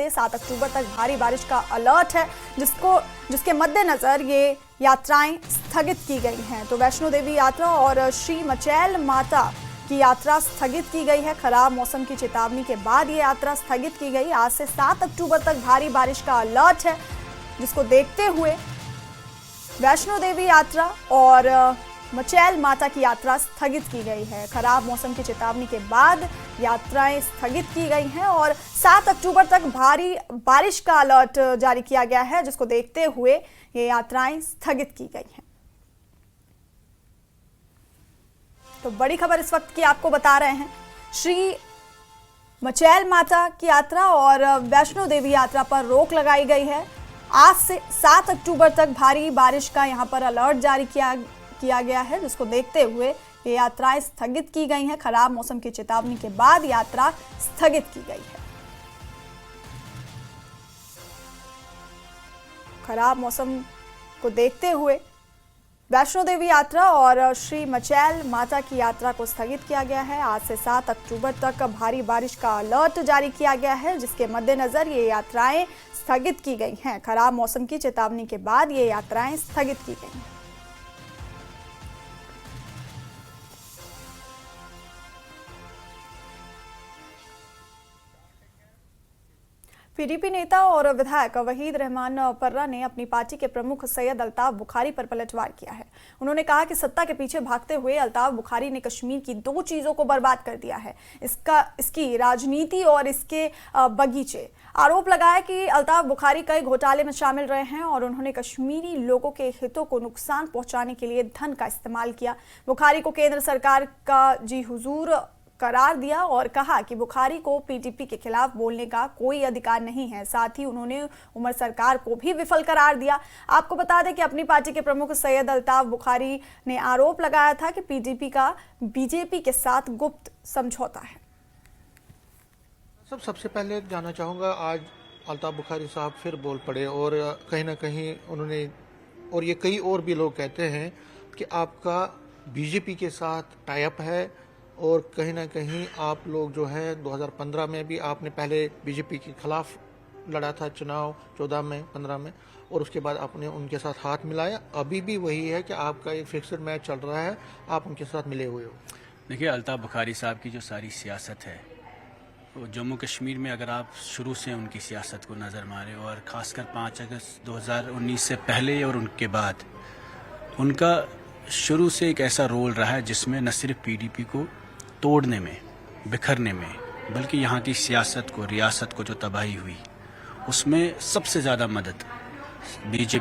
7 अक्टूबर तक भारी बारिश का अलर्ट है, जिसके मद्देनजर ये यात्राएं स्थगित की गई हैं। तो वैष्णो देवी यात्रा और श्री मचैल माता की यात्रा स्थगित की गई है। खराब मौसम की चेतावनी के बाद ये यात्रा स्थगित की गई। आज से 7 अक्टूबर तक भारी बारिश का अलर्ट है, जिसको देखते हुए वैष्णो देवी यात्रा और मचैल माता की यात्रा स्थगित की गई है। खराब मौसम की चेतावनी के बाद यात्राएं स्थगित की गई हैं और 7 अक्टूबर तक भारी बारिश का अलर्ट जारी किया गया है, जिसको देखते हुए ये यात्राएं स्थगित की गई हैं। तो बड़ी खबर इस वक्त की आपको बता रहे हैं, श्री मचैल माता की यात्रा और वैष्णो देवी यात्रा पर रोक लगाई गई है। आज से 7 अक्टूबर तक भारी बारिश का यहां पर अलर्ट जारी किया गया है, जिसको देखते हुए ये यात्राएं स्थगित की गई हैं। खराब मौसम की चेतावनी के बाद यात्रा स्थगित की गई है। खराब मौसम को देखते हुए वैष्णो देवी यात्रा और श्री मचैल माता की यात्रा को स्थगित किया गया है। आज से 7 अक्टूबर तक भारी बारिश का अलर्ट जारी किया गया है, जिसके मद्देनजर ये यात्राएं स्थगित की गई हैं। खराब मौसम की चेतावनी के बाद ये यात्राएं स्थगित की गई हैं। पीडीपी नेता और विधायक वहीद रहमान पर्रा ने अपनी पार्टी के प्रमुख सैयद अल्ताफ बुखारी पर पलटवार किया है। उन्होंने कहा कि सत्ता के पीछे भागते हुए अल्ताफ बुखारी ने कश्मीर की 2 चीजों को बर्बाद कर दिया है, इसकी राजनीति और इसके बगीचे। आरोप लगाया कि अल्ताफ बुखारी कई घोटाले में शामिल रहे हैं और उन्होंने कश्मीरी लोगों के हितों को नुकसान पहुंचाने के लिए धन का इस्तेमाल किया। बुखारी को केंद्र सरकार का जी हुजूर करार दिया और कहा कि बुखारी को पीडीपी के खिलाफ बोलने का कोई अधिकार नहीं है। साथ ही उन्होंने उमर सरकार को भी विफल करार दिया। आपको बता दें कि अपनी पार्टी के प्रमुख सैयद अल्ताफ बुखारी ने आरोप लगाया था कि पीडीपी का बीजेपी के साथ गुप्त समझौता है। सबसे पहले जानना चाहूँगा, आज अल्ताफ बुखारी साहब फिर बोल पड़े और कहीं ना कहीं उन्होंने, और ये कई और भी लोग कहते हैं कि आपका बीजेपी के साथ टाई अप है और कहीं ना कहीं आप लोग जो है 2015 में भी आपने पहले बीजेपी के खिलाफ लड़ा था चुनाव 14 में 15 में, और उसके बाद आपने उनके साथ हाथ मिलाया। अभी भी वही है कि आपका एक फिक्स्ड मैच चल रहा है, आप उनके साथ मिले हुए हो। देखिए, अल्ताफ बुखारी साहब की जो सारी सियासत है वो जम्मू कश्मीर में, अगर आप शुरू से उनकी सियासत को नज़र मारें और ख़ासकर 5 अगस्त 2019 से पहले और उनके बाद, उनका शुरू से एक ऐसा रोल रहा है जिसमें न सिर्फ पीडीपी को तोड़ने में, बिखरने में, बल्कि यहाँ की सियासत को, रियासत को जो तबाही हुई, उसमें सबसे ज़्यादा मदद बीजेपी